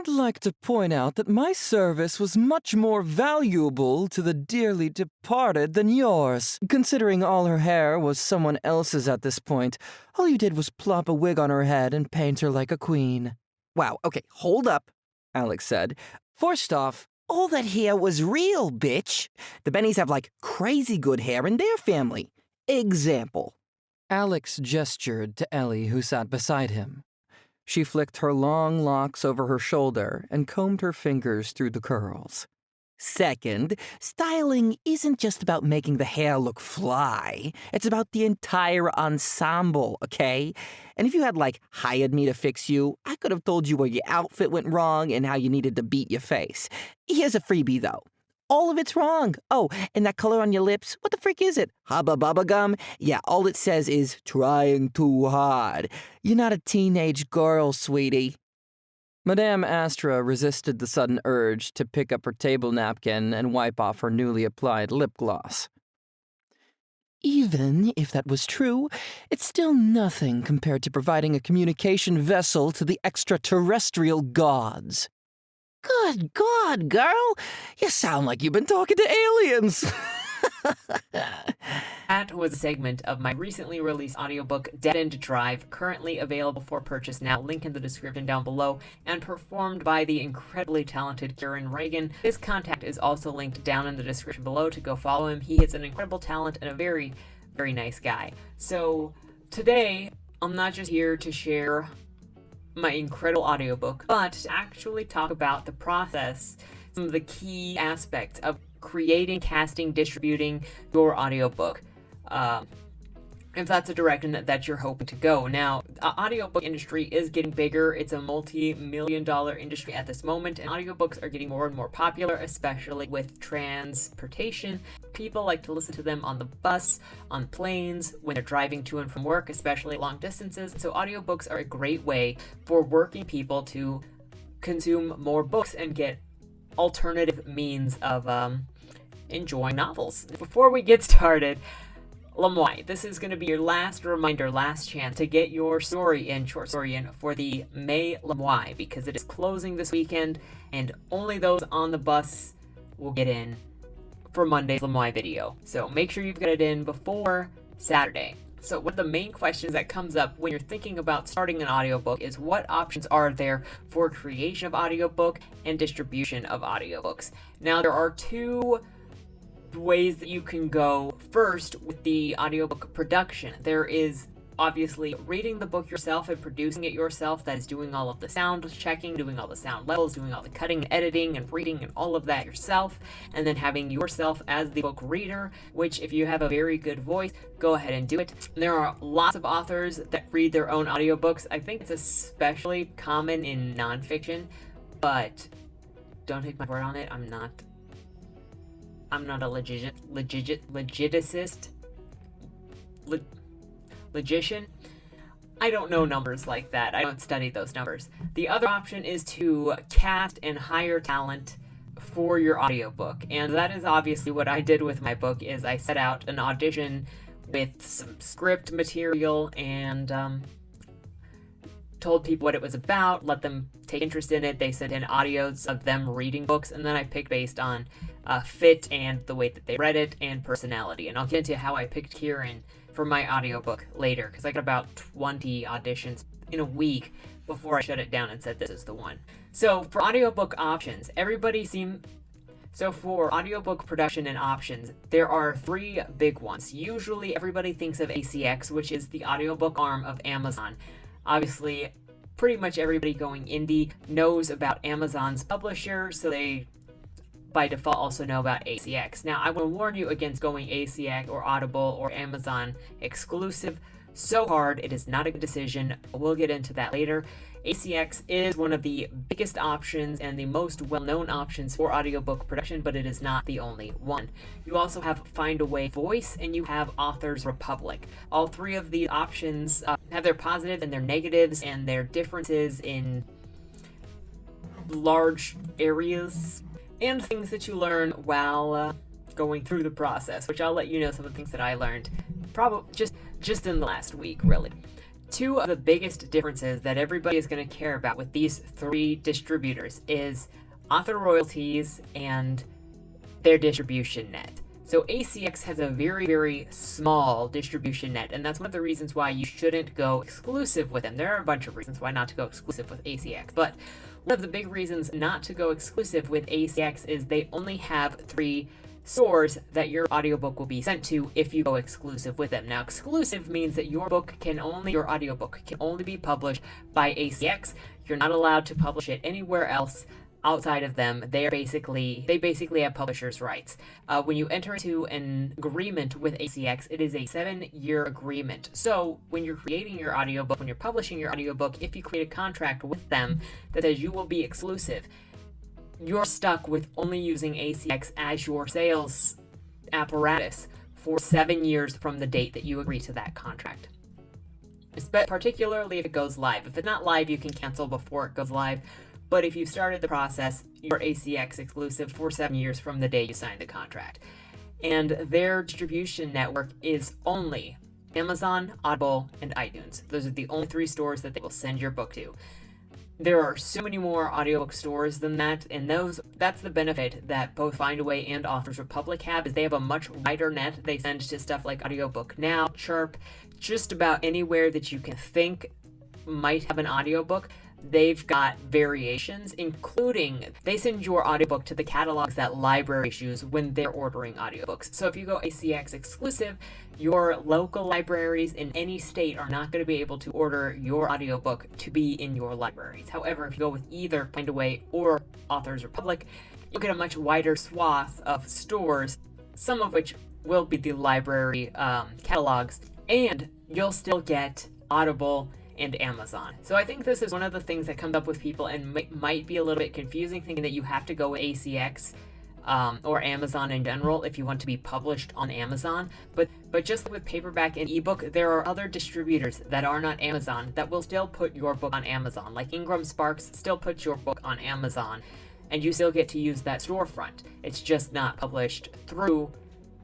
I'd like to point out that my service was much more valuable to the dearly departed than yours. Considering all her hair was someone else's at this point, all you did was plop a wig on her head and paint her like a queen. Wow, okay, hold up, Alex said. First off, all that hair was real, bitch. The Bennies have, like, crazy good hair in their family. Example. Alex gestured to Ellie, who sat beside him. She flicked her long locks over her shoulder and combed her fingers through the curls. Second, styling isn't just about making the hair look fly. It's about the entire ensemble, okay? And if you had, like, hired me to fix you, I could have told you where your outfit went wrong and how you needed to beat your face. Here's a freebie, though. All of it's wrong. Oh, and that color on your lips, what the frick is it? Hubba Bubba Gum? Yeah, all it says is trying too hard. You're not a teenage girl, sweetie. Madame Astra resisted the sudden urge to pick up her table napkin and wipe off her newly applied lip gloss. Even if that was true, it's still nothing compared to providing a communication vessel to the extraterrestrial gods. Good God, girl! You sound like you've been talking to aliens! That was a segment of my recently released audiobook, Dead End Drive, currently available for purchase now, link in the description down below, and performed by the incredibly talented Kieran. His contact is also linked down in the description below to go follow him. He is an incredible talent and a very, very nice guy. So today, I'm not just here to share my incredible audiobook, but to actually talk about the process, some of the key aspects of creating, casting, distributing your audiobook. If that's a direction that you're hoping to go. Now, the audiobook industry is getting bigger. It's a multi-million-dollar industry at this moment, and audiobooks are getting more and more popular, especially with transportation. People like to listen to them on the bus, on planes, when they're driving to and from work, especially long distances. So audiobooks are a great way for working people to consume more books and get alternative means of enjoying novels. Before we get started, Lemoy, this is going to be your last reminder, last chance to get your short story in for the May Lemoy, because it is closing this weekend, and only those on the bus will get in for Monday's Lemoy video. So make sure you've got it in before Saturday. So one of the main questions that comes up when you're thinking about starting an audiobook is what options are there for creation of audiobook and distribution of audiobooks. Now, there are two ways that you can go. First, with the audiobook production, there is obviously reading the book yourself and producing it yourself. That is doing all of the sound checking, doing all the sound levels, doing all the cutting and editing and reading and all of that yourself, and then having yourself as the book reader, which if you have a very good voice, go ahead and do it. There are lots of authors that read their own audiobooks. I think it's especially common in nonfiction, but don't take my word on it. I'm not a logician. I don't know numbers like that. I don't study those numbers. The other option is to cast and hire talent for your audiobook. And that is obviously what I did with my book. Is I set out an audition with some script material and told people what it was about, let them take interest in it. They sent in audios of them reading books, and then I picked based on fit and the way that they read it and personality. And I'll get into how I picked Kieran for my audiobook later, because I got about 20 auditions in a week before I shut it down and said this is the one. So for audiobook options, So for audiobook production and options, there are three big ones. Usually everybody thinks of ACX, which is the audiobook arm of Amazon. Obviously, pretty much everybody going indie knows about Amazon's publisher, so they by default also know about ACX. Now, I will warn you against going ACX or Audible or Amazon exclusive so hard. It is not a good decision. We'll get into that later. ACX is one of the biggest options and the most well-known options for audiobook production, but it is not the only one. You also have Findaway Voice, and you have Authors Republic. All three of these options have their positives and their negatives and their differences in large areas and things that you learn while going through the process, which I'll let you know some of the things that I learned probably just in the last week, really. Two of the biggest differences that everybody is going to care about with these three distributors is author royalties and their distribution net. So ACX has a very, very small distribution net, and that's one of the reasons why you shouldn't go exclusive with them. There are a bunch of reasons why not to go exclusive with ACX, but one of the big reasons not to go exclusive with ACX is they only have 3 stores that your audiobook will be sent to if you go exclusive with them. Now, exclusive means that your audiobook can only be published by ACX. You're not allowed to publish it anywhere else outside of them. They basically have publishers' rights. When you enter into an agreement with ACX, it is a 7-year agreement. So when you're creating your audiobook, when you're publishing your audiobook, if you create a contract with them that says you will be exclusive, you're stuck with only using ACX as your sales apparatus for 7 years from the date that you agree to that contract. Particularly if it goes live. If it's not live, you can cancel before it goes live. But if you started the process, you're ACX exclusive for 7 years from the day you signed the contract. And their distribution network is only Amazon, Audible, and iTunes. Those are the only 3 stores that they will send your book to. There are so many more audiobook stores than that, and that's the benefit that both Findaway and Authors Republic have, is they have a much wider net. They send to stuff like Audiobook Now, Chirp, just about anywhere that you can think might have an audiobook. They've got variations, including they send your audiobook to the catalogs that libraries use when they're ordering audiobooks. So if you go ACX exclusive, your local libraries in any state are not going to be able to order your audiobook to be in your libraries. However, if you go with either Findaway or Authors Republic, you'll get a much wider swath of stores, some of which will be the library catalogs, and you'll still get Audible and Amazon. So I think this is one of the things that comes up with people and might be a little bit confusing, thinking that you have to go with ACX or Amazon in general if you want to be published on Amazon. But just like with paperback and ebook, there are other distributors that are not Amazon that will still put your book on Amazon. Like Ingram Sparks still puts your book on Amazon, and you still get to use that storefront. It's just not published through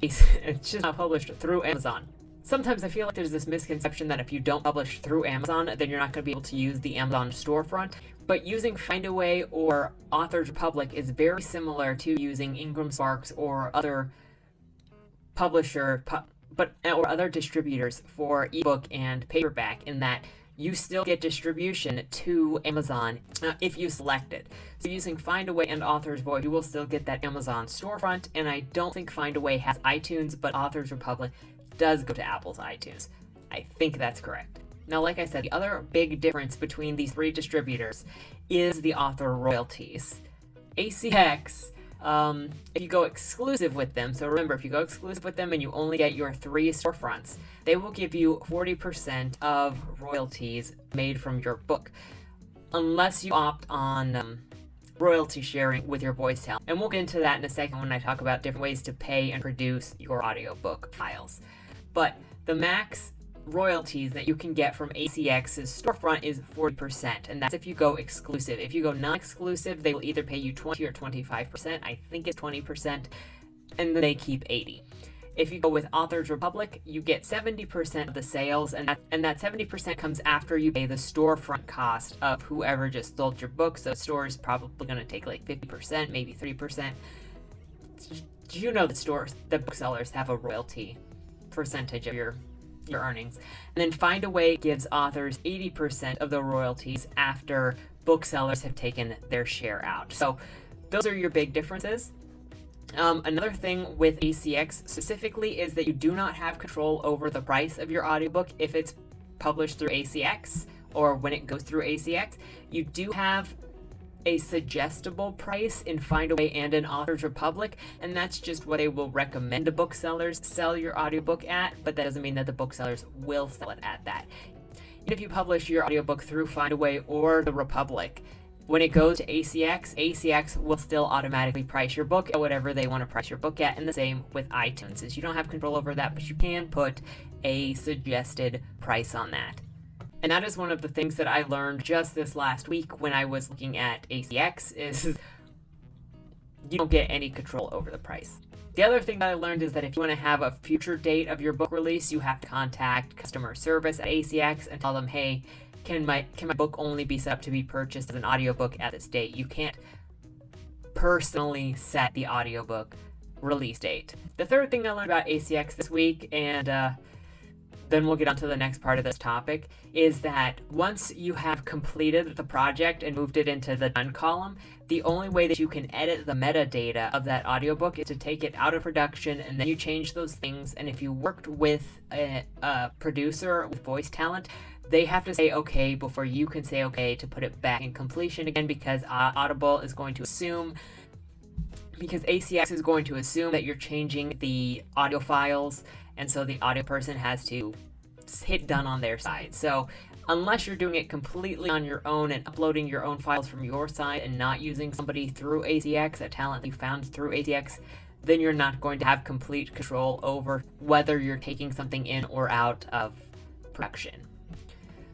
Amazon. Sometimes I feel like there's this misconception that if you don't publish through Amazon, then you're not going to be able to use the Amazon storefront. But using Findaway or Authors Republic is very similar to using Ingram Sparks or other or other distributors for ebook and paperback, in that you still get distribution to Amazon if you select it. So using Findaway and Authors Voice, you will still get that Amazon storefront, and I don't think Findaway has iTunes, but Authors Republic does go to Apple's iTunes. I think that's correct. Now, like I said, the other big difference between these 3 distributors is the author royalties. ACX, if you go exclusive with them, so remember, if you go exclusive with them and you only get your 3 storefronts, they will give you 40% of royalties made from your book, unless you opt on royalty sharing with your voice talent. And we'll get into that in a second when I talk about different ways to pay and produce your audiobook files. But the max royalties that you can get from ACX's storefront is 40%, and that's if you go exclusive. If you go non-exclusive, they will either pay you 20 or 25%. I think it's 20%, and then they keep 80. If you go with Authors Republic, you get 70% of the sales, and that 70% comes after you pay the storefront cost of whoever just sold your book. So the store is probably going to take like 50%, maybe 3%. Do you know that the booksellers have a royalty percentage of your earnings? And then Findaway gives authors 80% of the royalties after booksellers have taken their share out. So those are your big differences. Another thing with ACX specifically is that you do not have control over the price of your audiobook if it's published through ACX or when it goes through ACX. You do have a suggestible price in Findaway and in Authors Republic, and that's just what they will recommend the booksellers sell your audiobook at, but that doesn't mean that the booksellers will sell it at that. And if you publish your audiobook through Findaway or the Republic, when it goes to ACX, ACX will still automatically price your book at whatever they want to price your book at, and the same with iTunes. Is you don't have control over that, but you can put a suggested price on that. And that is one of the things that I learned just this last week when I was looking at ACX, is you don't get any control over the price. The other thing that I learned is that if you want to have a future date of your book release, you have to contact customer service at ACX and tell them, hey, can my book only be set up to be purchased as an audiobook at this date? You can't personally set the audiobook release date. The third thing I learned about ACX this week, and then we'll get on to the next part of this topic, is that once you have completed the project and moved it into the done column, the only way that you can edit the metadata of that audiobook is to take it out of production, and then you change those things. And if you worked with a producer with voice talent, they have to say okay before you can say okay to put it back in completion again, because Audible is going to assume, because ACX is going to assume that you're changing the audio files, and so the audio person has to hit done on their side. So unless you're doing it completely on your own and uploading your own files from your side and not using somebody through ACX, a talent you found through ACX, then you're not going to have complete control over whether you're taking something in or out of production.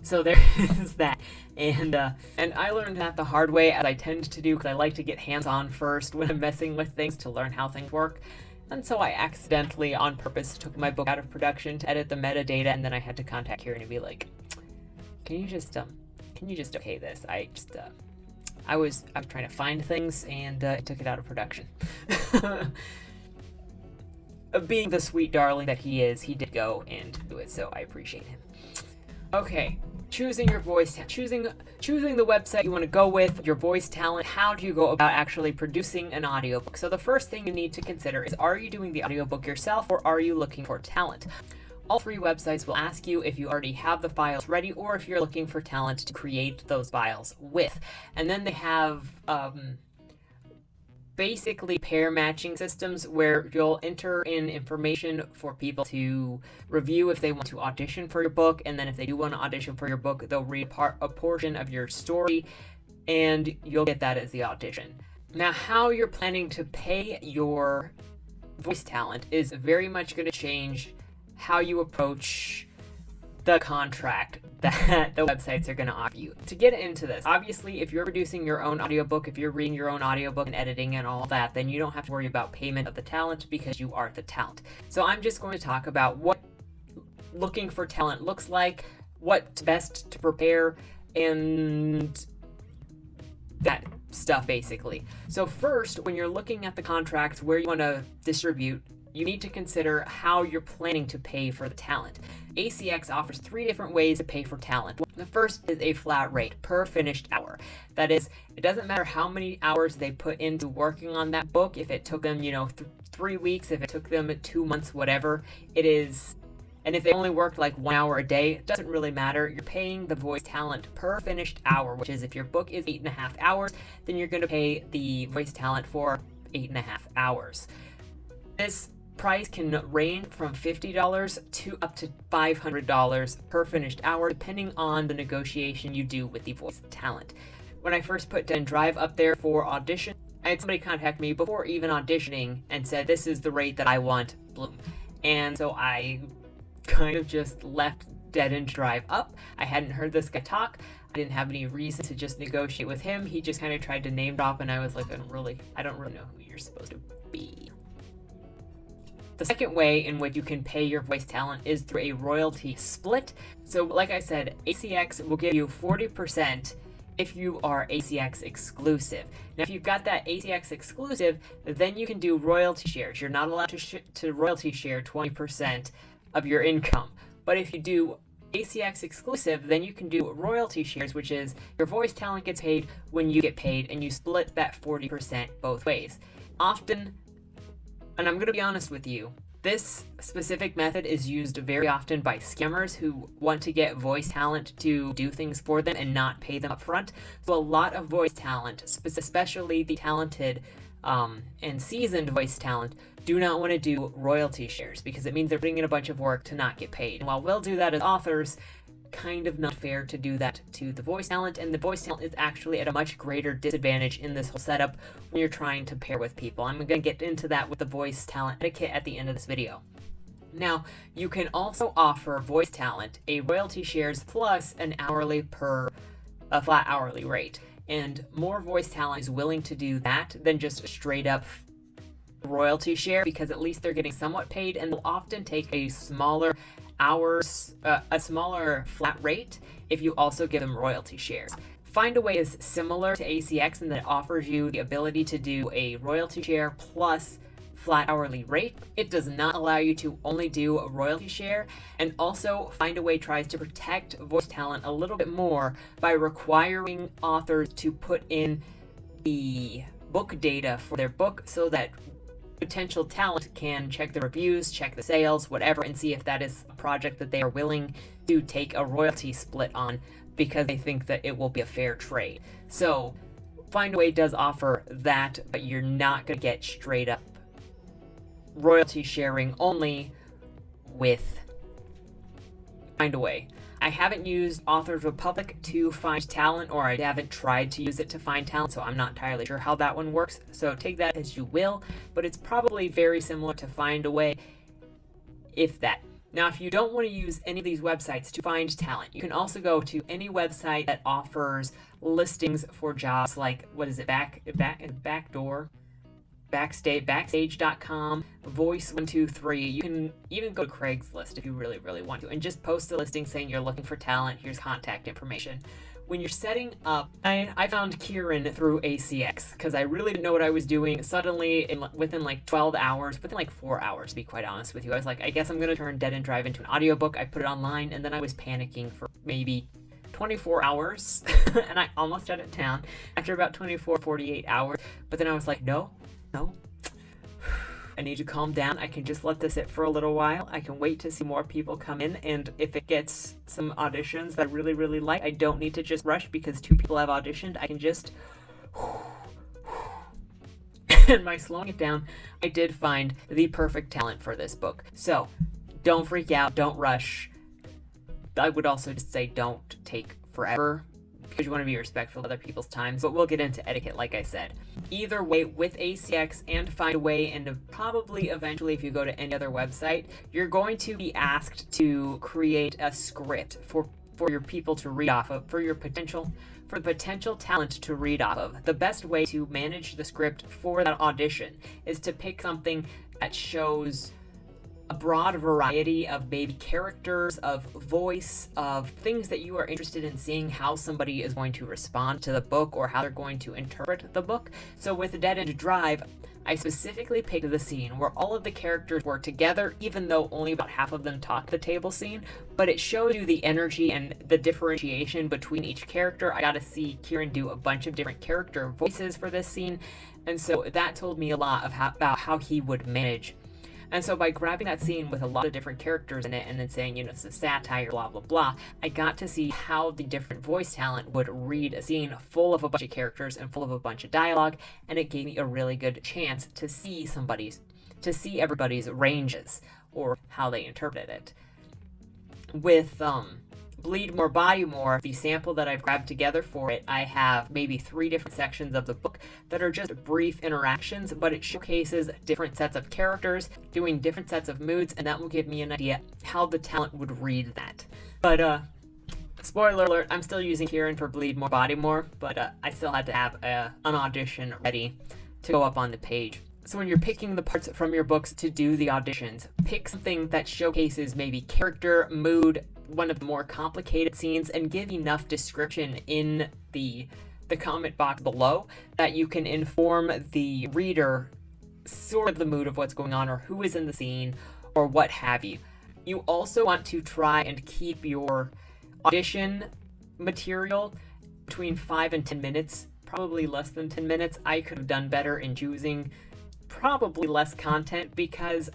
So there is that, and I learned that the hard way, as I tend to do, because I like to get hands-on first when I'm messing with things to learn how things work. And so I accidentally, on purpose, took my book out of production to edit the metadata, and then I had to contact Kieran and be like, can you just okay this? I was trying to find things, and I took it out of production. Being the sweet darling that he is, he did go and do it, so I appreciate him. Okay, choosing your voice, choosing the website you want to go with, your voice talent. How do you go about actually producing an audiobook? So the first thing you need to consider is, are you doing the audiobook yourself, or are you looking for talent? All three websites will ask you if you already have the files ready, or if you're looking for talent to create those files with. And then they have basically pair matching systems where you'll enter in information for people to review if they want to audition for your book, and then if they do want to audition for your book, they'll read a portion of your story, and you'll get that as the audition. Now, how you're planning to pay your voice talent is very much going to change how you approach the contract that the websites are going to offer you. To get into this, obviously, if you're producing your own audiobook, if you're reading your own audiobook and editing and all that, then you don't have to worry about payment of the talent, because you are the talent. So I'm just going to talk about what looking for talent looks like, what's best to prepare, and that stuff, basically. So first, when you're looking at the contracts where you want to distribute, you need to consider how you're planning to pay for the talent. ACX offers 3 different ways to pay for talent. The first is a flat rate per finished hour. That is, it doesn't matter how many hours they put into working on that book, if it took them, 3 weeks, if it took them 2 months, whatever it is. And if they only worked like 1 hour a day, it doesn't really matter. You're paying the voice talent per finished hour, which is, if your book is 8.5 hours, then you're going to pay the voice talent for 8.5 hours. This price can range from $50 to up to $500 per finished hour, depending on the negotiation you do with the voice talent. When I first put Dead End Drive up there for audition, I had somebody contact me before even auditioning and said, this is the rate that I want, Bloom. And so I kind of just left Dead End Drive up. I hadn't heard this guy talk. I didn't have any reason to just negotiate with him. He just kind of tried to name drop, and I was like, I don't really know who you're supposed to be. The second way in which you can pay your voice talent is through a royalty split. So like I said, ACX will give you 40% if you are ACX exclusive. Now, if you've got that ACX exclusive, then you can do royalty shares. You're not allowed to royalty share 20% of your income. But if you do ACX exclusive, then you can do royalty shares, which is your voice talent gets paid when you get paid, and you split that 40% both ways. Often, and I'm going to be honest with you, this specific method is used very often by scammers who want to get voice talent to do things for them and not pay them up front. So a lot of voice talent, especially the talented and seasoned voice talent, do not want to do royalty shares, because it means they're putting in a bunch of work to not get paid. And while we'll do that as authors, kind of not fair to do that to the voice talent, and the voice talent is actually at a much greater disadvantage in this whole setup when you're trying to pair with people. I'm going to get into that with the voice talent etiquette at the end of this video. Now, you can also offer voice talent a royalty shares plus a flat hourly rate, and more voice talent is willing to do that than just straight up royalty share, because at least they're getting somewhat paid, and they'll often take a smaller a smaller flat rate if you also give them royalty shares. Findaway is similar to ACX in that it offers you the ability to do a royalty share plus flat hourly rate. It does not allow you to only do a royalty share, and also Findaway tries to protect voice talent a little bit more by requiring authors to put in the book data for their book so that potential talent can check the reviews, check the sales, whatever, and see if that is a project that they are willing to take a royalty split on because they think that it will be a fair trade. So Findaway does offer that, but you're not going to get straight up royalty sharing only with Findaway. I haven't used Authors Republic to find talent, or I haven't tried to use it to find talent, so I'm not entirely sure how that one works. So take that as you will, but it's probably very similar to Findaway, if that. Now, if you don't want to use any of these websites to find talent, you can also go to any website that offers listings for jobs, like, what is it, Backdoor? Backstage.com, Voice123. You can even go to Craigslist if you really, really want to, and just post a listing saying you're looking for talent, here's contact information. When you're setting up, I found Kieran through ACX because I really didn't know what I was doing. Suddenly, within like 12 hours, within like 4 hours, to be quite honest with you, I was like, I guess I'm going to turn Dead End Drive into an audiobook. I put it online, and then I was panicking for maybe 24 hours, and I almost shut it down after about 48 hours. But then I was like, no, I need to calm down. I can just let this sit for a little while. I can wait to see more people come in, and if it gets some auditions that I really, really like, I don't need to just rush because 2 people have auditioned. I can just and by slowing it down, I did find the perfect talent for this book. So don't freak out, don't rush. I would also just say don't take forever, because you want to be respectful of other people's times, but we'll get into etiquette, like I said. Either way, with ACX and Findaway, and probably eventually if you go to any other website, you're going to be asked to create a script for your people to read off of, for the potential talent to read off of. The best way to manage the script for that audition is to pick something that shows a broad variety of maybe characters, of voice, of things that you are interested in seeing how somebody is going to respond to the book or how they're going to interpret the book. So with Dead End Drive, I specifically picked the scene where all of the characters were together, even though only about half of them talk the table scene, but it shows you the energy and the differentiation between each character. I got to see Kieran do a bunch of different character voices for this scene, and so that told me a lot about how he would manage. And so by grabbing that scene with a lot of different characters in it and then saying, you know, it's a satire, blah, blah, blah, I got to see how the different voice talent would read a scene full of a bunch of characters and full of a bunch of dialogue, and it gave me a really good chance to see everybody's ranges or how they interpreted it. With Bleed More, Body More, the sample that I've grabbed together for it, I have maybe 3 different sections of the book that are just brief interactions, but it showcases different sets of characters doing different sets of moods, and that will give me an idea how the talent would read that. But spoiler alert, I'm still using Kieran for Bleed More, Body More, but I still had to have an audition ready to go up on the page. So when you're picking the parts from your books to do the auditions, pick something that showcases maybe character, mood, one of the more complicated scenes, and give enough description in the comment box below that you can inform the reader sort of the mood of what's going on or who is in the scene or what have you. You also want to try and keep your audition material between 5 and 10 minutes, probably less than 10 minutes. I could have done better in choosing probably less content because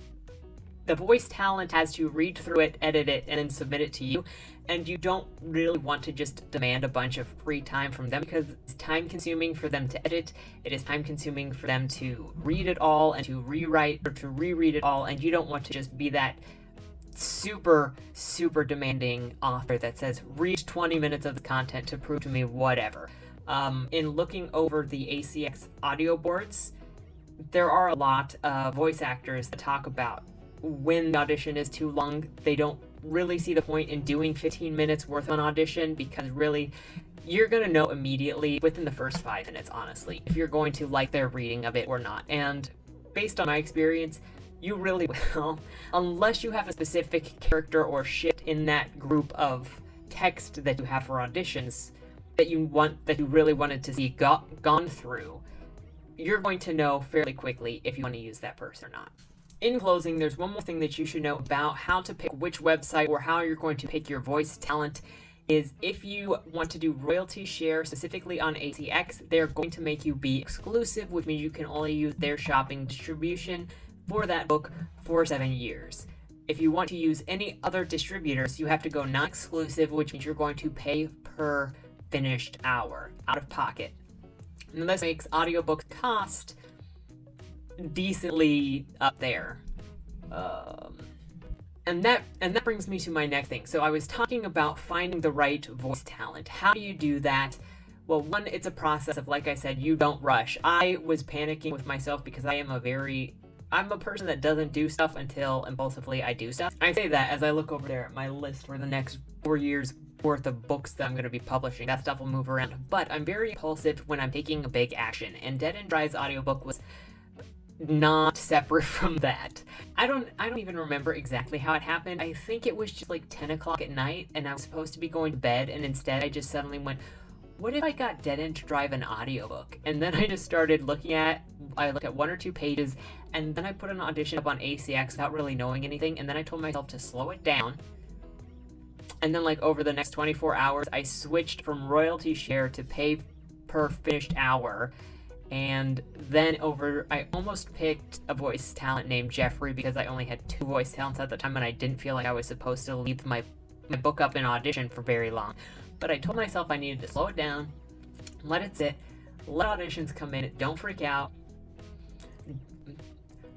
the voice talent has to read through it, edit it, and then submit it to you. And you don't really want to just demand a bunch of free time from them because it's time consuming for them to edit. It is time consuming for them to read it all and to rewrite or to reread it all. And you don't want to just be that super, super demanding author that says, read 20 minutes of the content to prove to me whatever. In looking over the ACX audio boards, there are a lot of voice actors that talk about when the audition is too long, they don't really see the point in doing 15 minutes worth of an audition because really, you're going to know immediately within the first 5 minutes, honestly, if you're going to like their reading of it or not. And based on my experience, you really will, unless you have a specific character or shit in that group of text that you have for auditions that you really wanted to see gone through, you're going to know fairly quickly if you want to use that person or not. In closing, there's one more thing that you should know about how to pick which website or how you're going to pick your voice talent is if you want to do royalty share specifically on ACX, they're going to make you be exclusive, which means you can only use their shopping distribution for that book for 7 years. If you want to use any other distributors, you have to go non-exclusive, which means you're going to pay per finished hour out of pocket. And this makes audiobooks cost decently up there. And that brings me to my next thing. So I was talking about finding the right voice talent. How do you do that? Well, one, it's a process of, like I said, you don't rush. I was panicking with myself because I'm a person that doesn't do stuff until impulsively I do stuff. I say that as I look over there at my list for the next 4 years worth of books that I'm going to be publishing. That stuff will move around. But I'm very impulsive when I'm taking a big action. And Dead and Dry's audiobook was not separate from that. I don't even remember exactly how it happened. I think it was just like 10 o'clock at night and I was supposed to be going to bed, and instead I just suddenly went, what if I got Dead End to Drive an audiobook? And then I just started I looked at 1 or 2 pages, and then I put an audition up on ACX without really knowing anything, and then I told myself to slow it down. And then like over the next 24 hours, I switched from royalty share to pay per finished hour. And then I almost picked a voice talent named Jeffrey because I only had 2 voice talents at the time, and I didn't feel like I was supposed to leave my book up in audition for very long. But I told myself I needed to slow it down, let it sit, let auditions come in, don't freak out,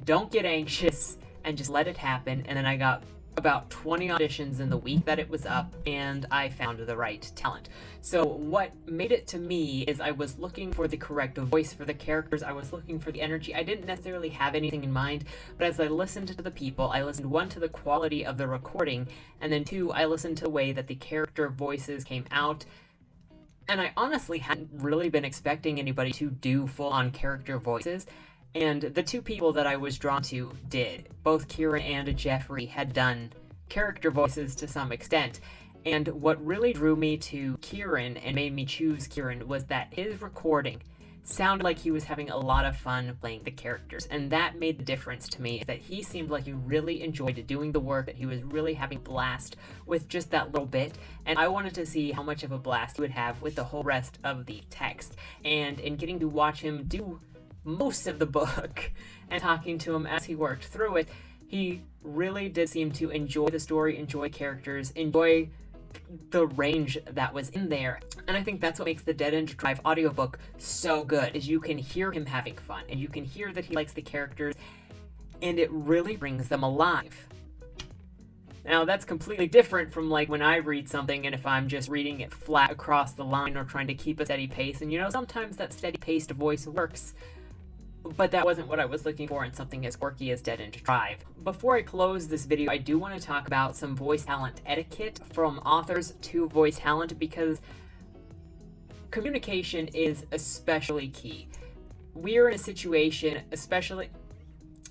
don't get anxious, and just let it happen. And then I got about 20 auditions in the week that it was up, and I found the right talent. So what made it to me is I was looking for the correct voice for the characters. I was looking for the energy. I didn't necessarily have anything in mind, but as I listened to the people, I listened, 1, to the quality of the recording, and then 2, I listened to the way that the character voices came out. And I honestly hadn't really been expecting anybody to do full-on character voices. And the 2 people that I was drawn to did. Both Kieran and Jeffrey had done character voices to some extent. And what really drew me to Kieran and made me choose Kieran was that his recording sounded like he was having a lot of fun playing the characters. And that made the difference to me, that he seemed like he really enjoyed doing the work, that he was really having a blast with just that little bit. And I wanted to see how much of a blast he would have with the whole rest of the text. And in getting to watch him do most of the book and talking to him as he worked through it, he really did seem to enjoy the story, enjoy characters, enjoy the range that was in there. And I think that's what makes the Dead End Drive audiobook so good, is you can hear him having fun, and you can hear that he likes the characters, and it really brings them alive. Now, that's completely different from like when I read something and if I'm just reading it flat across the line or trying to keep a steady pace. And sometimes that steady paced voice works, but that wasn't what I was looking for in something as quirky as Dead End Drive. Before I close this video, I do want to talk about some voice talent etiquette from authors to voice talent, because communication is especially key. We're in a situation, especially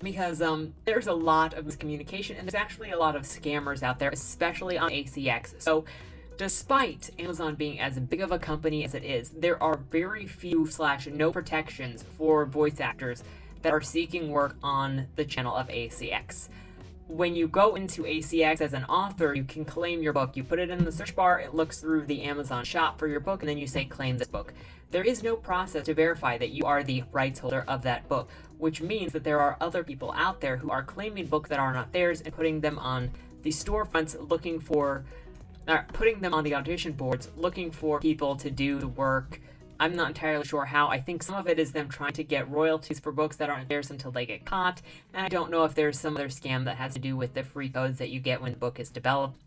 because there's a lot of miscommunication, and there's actually a lot of scammers out there, especially on ACX. So despite Amazon being as big of a company as it is, there are very few / no protections for voice actors that are seeking work on the channel of ACX. When you go into ACX as an author, you can claim your book. You put it in the search bar, it looks through the Amazon shop for your book, and then you say claim this book. There is no process to verify that you are the rights holder of that book, which means that there are other people out there who are claiming books that are not theirs and putting them on the storefronts putting them on the audition boards, looking for people to do the work. I'm not entirely sure how. I think some of it is them trying to get royalties for books that aren't theirs until they get caught. And I don't know if there's some other scam that has to do with the free codes that you get when the book is developed.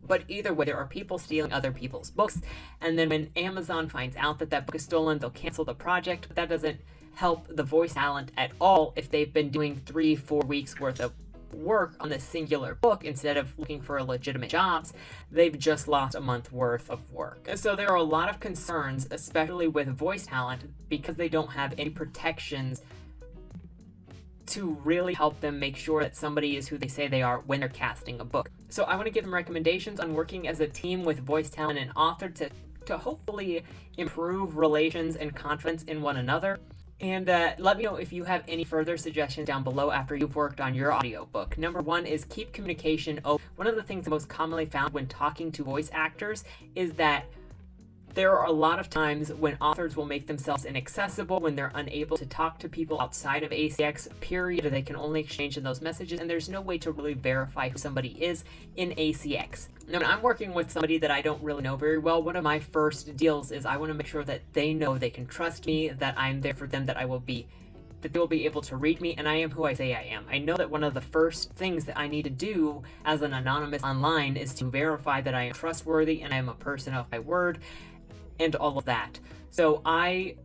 But either way, there are people stealing other people's books. And then when Amazon finds out that that book is stolen, they'll cancel the project. But that doesn't help the voice talent at all if they've been doing 3-4 weeks worth of work on this singular book instead of looking for legitimate jobs. They've just lost a month worth of work. So there are a lot of concerns, especially with voice talent, because they don't have any protections to really help them make sure that somebody is who they say they are when they're casting a book. So I want to give them recommendations on working as a team with voice talent and author to hopefully improve relations and confidence in one another. And let me know if you have any further suggestions down below after you've worked on your audiobook. Number 1 is keep communication open. One of the things most commonly found when talking to voice actors is that there are a lot of times when authors will make themselves inaccessible, when they're unable to talk to people outside of ACX, period. They can only exchange in those messages, and there's no way to really verify who somebody is in ACX. Now, when I'm working with somebody that I don't really know very well, one of my first deals is I want to make sure that they know they can trust me, that I'm there for them, that they will be able to read me, and I am who I say I am. I know that one of the first things that I need to do as an anonymous online is to verify that I am trustworthy and I am a person of my word, and all of that. So I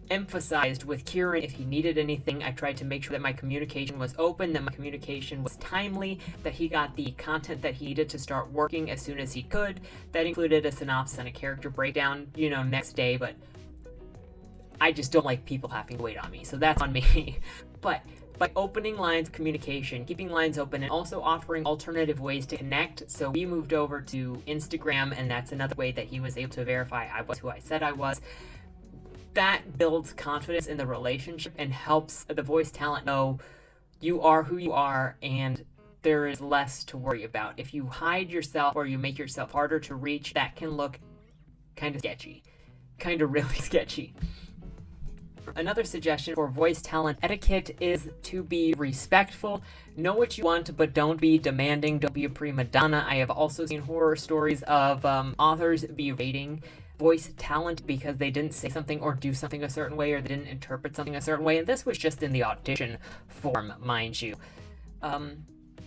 emphasized with Kieran if he needed anything, I tried to make sure that my communication was open, that my communication was timely, that he got the content that he needed to start working as soon as he could. That included a synopsis and a character breakdown, next day, but I just don't like people having to wait on me, so that's on me. But by opening lines of communication, keeping lines open, and also offering alternative ways to connect. So we moved over to Instagram, and that's another way that he was able to verify I was who I said I was. That builds confidence in the relationship and helps the voice talent know you are who you are, and there is less to worry about. If you hide yourself or you make yourself harder to reach, that can look kind of sketchy. Kind of really sketchy. Another suggestion for voice talent etiquette is to be respectful. Know what you want, but don't be demanding. Don't be a prima donna. I have also seen horror stories of authors berating voice talent because they didn't say something or do something a certain way, or they didn't interpret something a certain way. And this was just in the audition form, mind you.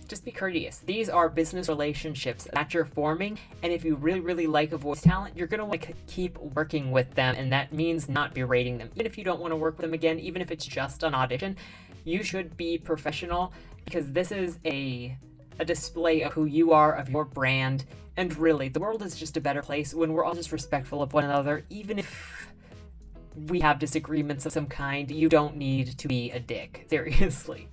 Just be courteous. These are business relationships that you're forming, and if you really, really like a voice talent, you're going to want to keep working with them, and that means not berating them. Even if you don't want to work with them again, even if it's just an audition, you should be professional, because this is a display of who you are, of your brand, and really, the world is just a better place when we're all just respectful of one another. Even if we have disagreements of some kind, you don't need to be a dick. Seriously.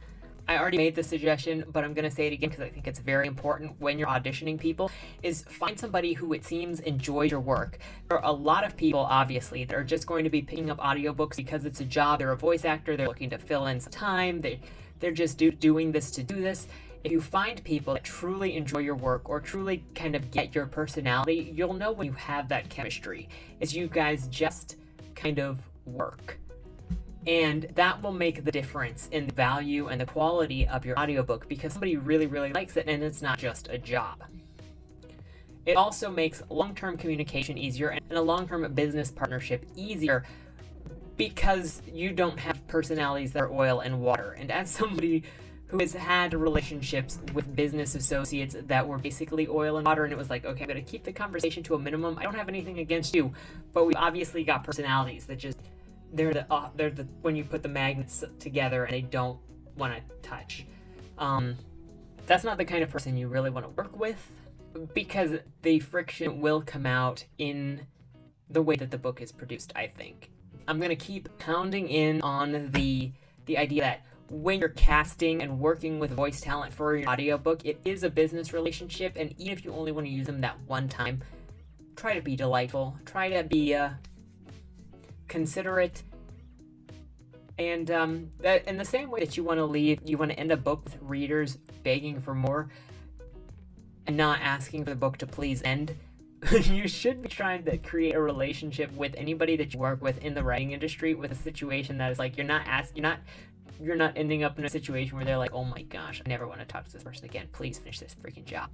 I already made the suggestion, but I'm going to say it again because I think it's very important when you're auditioning people, is find somebody who it seems enjoys your work. There are a lot of people, obviously, that are just going to be picking up audiobooks because it's a job. They're a voice actor. They're looking to fill in some time. They're just doing this to do this. If you find people that truly enjoy your work or truly kind of get your personality, you'll know when you have that chemistry, is you guys just kind of work. And that will make the difference in the value and the quality of your audiobook, because somebody really, really likes it and it's not just a job. It also makes long-term communication easier and a long-term business partnership easier because you don't have personalities that are oil and water. And as somebody who has had relationships with business associates that were basically oil and water, and it was like, okay, I'm going to keep the conversation to a minimum. I don't have anything against you, but we obviously got personalities that just they're the when you put the magnets together and they don't want to touch. That's not the kind of person you really want to work with, because the friction will come out in the way that the book is produced, I think. I'm going to keep pounding in on the idea that when you're casting and working with voice talent for your audiobook, it is a business relationship, and even if you only want to use them that one time, try to be delightful, try to be considerate, and that in the same way that you want to end a book with readers begging for more and not asking for the book to please end, you should be trying to create a relationship with anybody that you work with in the writing industry, with a situation that is like you're not ending up in a situation where they're like, oh my gosh, I never want to talk to this person again, please finish this freaking job.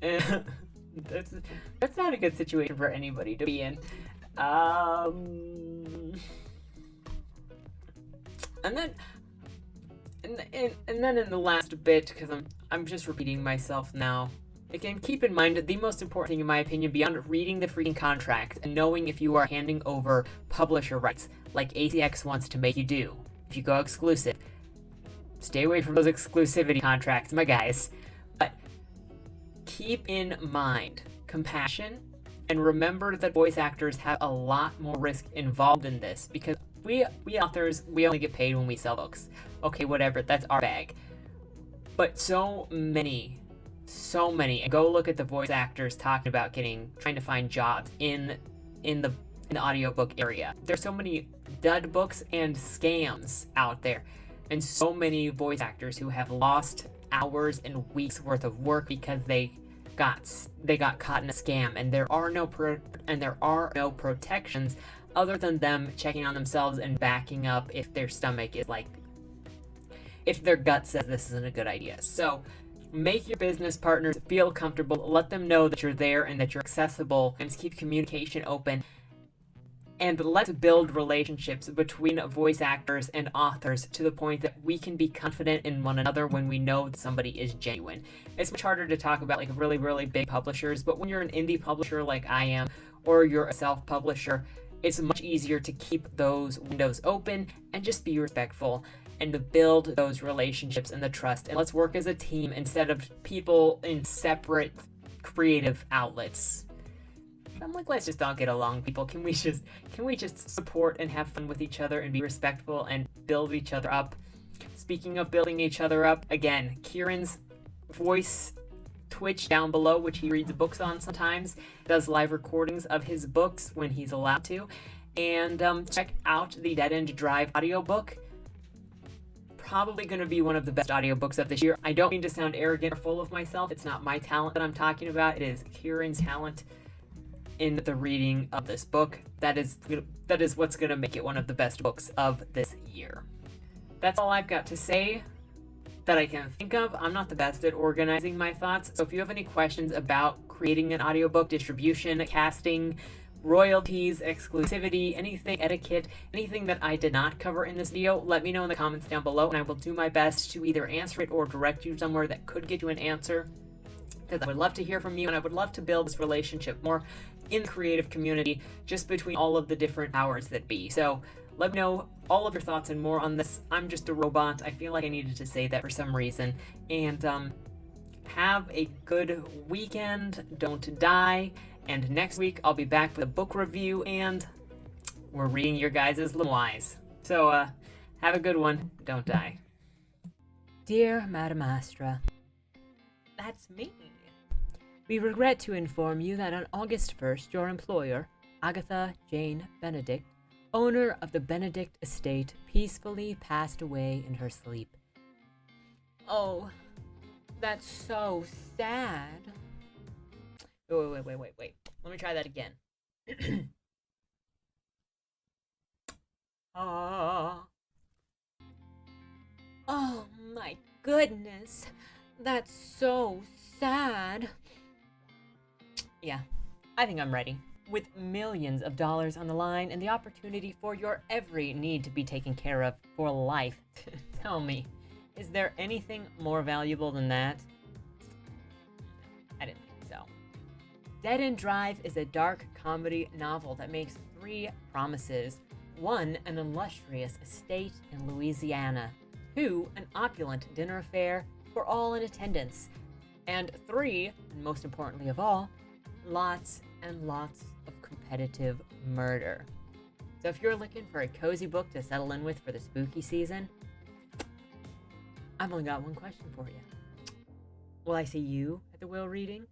And that's not a good situation for anybody to be in. And then in the last bit, because I'm just repeating myself now. Again, keep in mind that the most important thing, in my opinion, beyond reading the freaking contract and knowing if you are handing over publisher rights, like ACX wants to make you do, if you go exclusive, stay away from those exclusivity contracts, my guys. But keep in mind compassion And remember that voice actors have a lot more risk involved in this, because we authors, we only get paid when we sell books. Okay, whatever, that's our bag. But so many, and go look at the voice actors talking about trying to find jobs in the audiobook area. There's so many dud books and scams out there, and so many voice actors who have lost hours and weeks worth of work because they got caught in a scam, and there are no protections other than them checking on themselves and backing up if their stomach is if their gut says this isn't a good idea. So make your business partners feel comfortable, let them know that you're there and that you're accessible, and keep communication open. And let's build relationships between voice actors and authors to the point that we can be confident in one another when we know that somebody is genuine. It's much harder to talk about really, really big publishers, but when you're an indie publisher like I am, or you're a self-publisher, it's much easier to keep those windows open and just be respectful and to build those relationships and the trust. And let's work as a team instead of people in separate creative outlets. I'm like, let's just all get along, people. Can we just support and have fun with each other and be respectful and build each other up? Speaking of building each other up, again, Kieran's voice Twitch down below, which he reads books on sometimes, does live recordings of his books when he's allowed to. And check out the Dead End Drive audiobook. Probably going to be one of the best audiobooks of this year. I don't mean to sound arrogant or full of myself. It's not my talent that I'm talking about. It is Kieran's talent in the reading of this book. That is what's going to make it one of the best books of this year. That's all I've got to say that I can think of. I'm not the best at organizing my thoughts, so if you have any questions about creating an audiobook, distribution, casting, royalties, exclusivity, anything, etiquette, anything that I did not cover in this video, let me know in the comments down below, and I will do my best to either answer it or direct you somewhere that could get you an answer, because I would love to hear from you, and I would love to build this relationship more in the creative community, just between all of the different powers that be. So let me know all of your thoughts and more on this. I'm just a robot. I feel like I needed to say that for some reason. And have a good weekend. Don't die. And next week I'll be back with a book review, and we're reading your guys' memoirs. So have a good one. Don't die. Dear Madam Astra, That's me. we regret to inform you that on August 1st, your employer, Agatha Jane Benedict, owner of the Benedict estate, peacefully passed away in her sleep. Oh, that's so sad. Wait. Let me try that again. Oh my goodness, that's so sad. Yeah, I think I'm ready. With millions of dollars on the line and the opportunity for your every need to be taken care of for life, tell me, is there anything more valuable than that? I didn't think so. Dead End Drive is a dark comedy novel that makes 3 promises. 1, an illustrious estate in Louisiana. 2, an opulent dinner affair for all in attendance. And 3, and most importantly of all, lots and lots of competitive murder. So if you're looking for a cozy book to settle in with for the spooky season, I've only got one question for you. Will I see you at the will reading?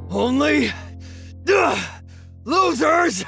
Only losers!